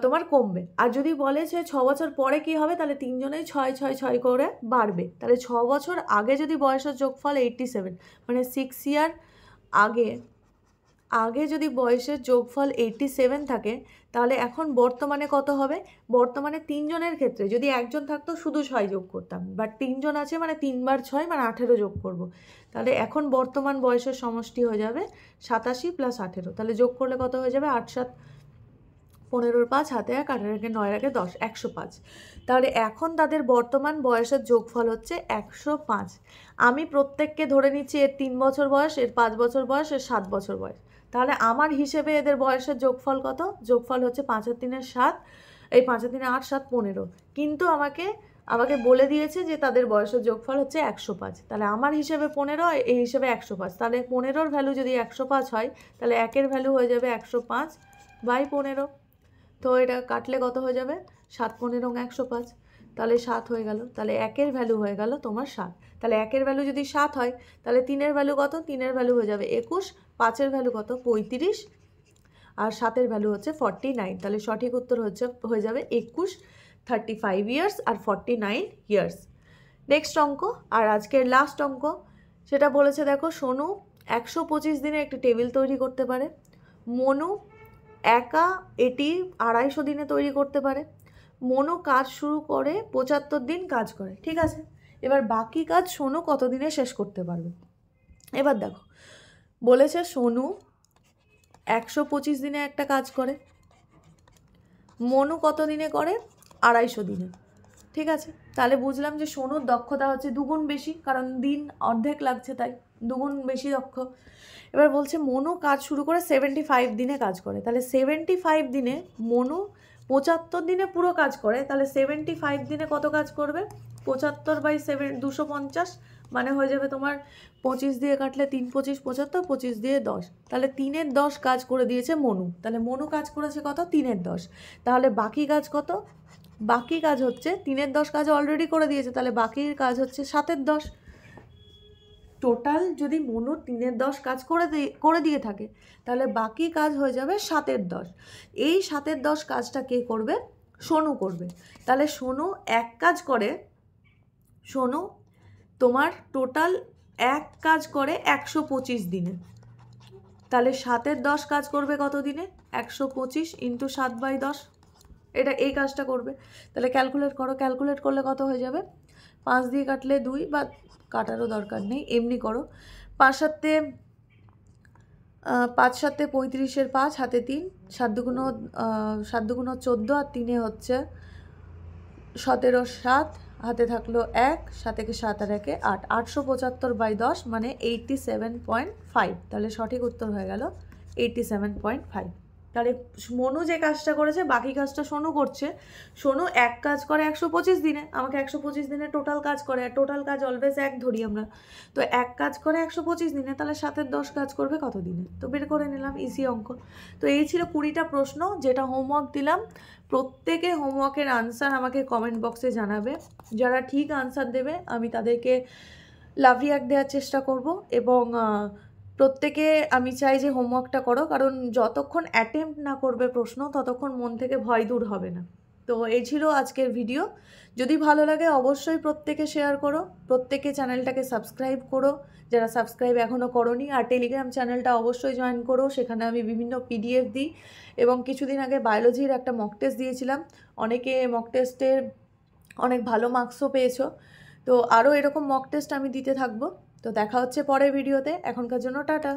তোমার কমবে। আর যদি বলে যে 6 বছর পরে কি হবে, তাহলে 3 জনেই 6 6 6 করে বাড়বে। তাহলে 6 বছর আগে যদি বয়সের যোগফল 87, মানে 6 ইয়ার আগে যদি বয়সের যোগফল 87 থাকে, তাহলে এখন বর্তমানে কত হবে। বর্তমানে 3 জনের ক্ষেত্রে যদি একজন থাকতো শুধু 6 যোগ করতাম, বাট 3 জন আছে মানে 3 বার 6 মানে 18 যোগ করব। তাহলে এখন বর্তমান বয়সের সমষ্টি হয়ে যাবে 87 + 18। তাহলে যোগ করলে কত হয়ে যাবে, 8 7 15 5, হাতে 1, 8 1 9 1 10, 105। তাহলে এখন তাদের বর্তমান বয়সের যোগফল হচ্ছে 105। আমি প্রত্যেককে ধরে নিচ্ছি এর 3 বছর বয়স, এর 5 বছর বয়স, এর 7 বছর বয়স। তাহলে আমার হিসেবে এদের বয়সের যোগফল কত, যোগফল হচ্ছে 5 আর 3 7, এই 5 আর 3 8 7 15, কিন্তু আমাকে বলে দিয়েছে যে তাদের বয়সের যোগফল হচ্ছে 105। তাহলে আমার হিসেবে 15, এই হিসেবে 105। তাহলে 15-র ভ্যালু যদি 105 হয়, তাহলে 1-এর ভ্যালু হয়ে যাবে 105/15। তো এটা কাটলে কত হয়ে যাবে, 7 15 105, তাহলে 7 হয়ে গেল। তাহলে 1-এর ভ্যালু হয়ে গেল তোমার 7। তাহলে 1-এর ভ্যালু যদি 7 হয়, তাহলে 3-এর ভ্যালু কত, 3-এর ভ্যালু হয়ে যাবে 21, 5-এর ভ্যালু কত 35, আর 7-এর ভ্যালু হচ্ছে 49। তাহলে সঠিক উত্তর হয়ে যাবে 21, 35 ইয়ার্স আর 49 ইয়ার্স। নেক্সট অঙ্ক, আর আজকের লাস্ট অঙ্ক, সেটা বলেছে দেখো সোনু 125 দিনে একটা টেবিল তৈরি করতে পারে। মনু একা এটি 250 দিনে তৈরি করতে পারে। মনু কাজ শুরু করে 75 দিন কাজ করে, ঠিক আছে। এবার বাকি কাজ সোনু কত দিনে শেষ করতে পারবে। এবার দেখো বলেছে সোনু 125 দিনে একটা কাজ করে, মনু কত দিনে করে, 250 দিনে, ঠিক আছে। তাহলে বুঝলাম যে সোনুর দক্ষতা হচ্ছে দুগুণ বেশি, কারণ দিন অর্ধেক লাগছে তাই দুগুণ বেশি দক্ষ। এবার বলছে মনু কাজ শুরু করে 75 দিনে কাজ করে, তাহলে 75 দিনে মনু 75 দিনে পুরো কাজ করে, তাহলে 75 দিনে কত কাজ করবে, 75/7 250, মানে হয়ে যাবে তোমার 25 দিয়ে কাটলে 3 25 75, 25 দিয়ে 10, তাহলে 3-এর 10 কাজ করে দিয়েছে মনু। তাহলে মনু কাজ করেছে কত, 3-এর 10। তাহলে বাকি কাজ কত, বাকি কাজ হচ্ছে 3-এর 10 কাজ অলরেডি করে দিয়েছে, তাহলে বাকির কাজ হচ্ছে 7-এর 10। টোটাল যদি মনু 3-এর 10 কাজ করে দিয়ে থাকে, তাহলে বাকি কাজ হয়ে যাবে 7-এর 10। এই 7-এর 10 কাজটা কে করবে, সোনু করবে। তাহলে সোনু এক কাজ করে, সোনু তোমার টোটাল এক কাজ করে 125 দিনে, তাহলে 7-এর 10 কাজ করবে কত দিনে, 125 × 7/10, এটা এই কাজটা করবে। তাহলে ক্যালকুলেট করো, ক্যালকুলেট করলে কত হয়ে যাবে, 5 দিয়ে কাটলে 2, বা কাটারও দরকার নেই, এমনি করো। 5 7 35-এর 5 হাতে 3, 7 2 14, আর 3 হচ্ছে 17, 7 হাতে থাকলো 1, 7 7 আর 1 8, 875/10 মানে 87.5। তাহলে সঠিক উত্তর হয়ে গেল 87.5। তাহলে মনু যে কাজটা করেছে বাকি কাজটা সোনু করছে। সোনু এক কাজ করে 125 দিনে, আমাকে 125 দিনে টোটাল কাজ করে, আর টোটাল কাজ অলওয়েজ এক ধরি আমরা, তো এক কাজ করে 125 দিনে, তাহলে 7-এর 10 কাজ করবে কত দিনে, তো বের করে নিলাম, ইজি অঙ্ক। তো এই ছিল 20টা প্রশ্ন যেটা হোমওয়ার্ক দিলাম। প্রত্যেকে হোমওয়ার্কের আনসার আমাকে কমেন্ট বক্সে জানাবে, যারা ঠিক আনসার দেবে আমি তাদেরকে লাভ রিয়াক্ট দেওয়ার চেষ্টা করব। এবং প্রত্যেকে আমি চাই যে হোমওয়ার্কটা করো, কারণ যতক্ষণ অ্যাটেম্প্ট না করবে প্রশ্ন ততক্ষণ মন থেকে ভয় দূর হবে না। তো এই ছিল আজকের ভিডিও। যদি ভালো লাগে অবশ্যই প্রত্যেকে শেয়ার করো, প্রত্যেকে চ্যানেলটাকে সাবস্ক্রাইব করো যারা সাবস্ক্রাইব এখনও করোনি, আর টেলিগ্রাম চ্যানেলটা অবশ্যই জয়েন করো, সেখানে আমি বিভিন্ন পিডিএফ দিই। এবং কিছুদিন আগে বায়োলজির একটা মক টেস্ট দিয়েছিলাম, অনেকে মক টেস্টের অনেক ভালো মার্কসও পেয়েছো। তো আরও এরকম মক টেস্ট আমি দিতে থাকবো। তো দেখা হচ্ছে পরের ভিডিওতে, এখনকার জন্য টাটা।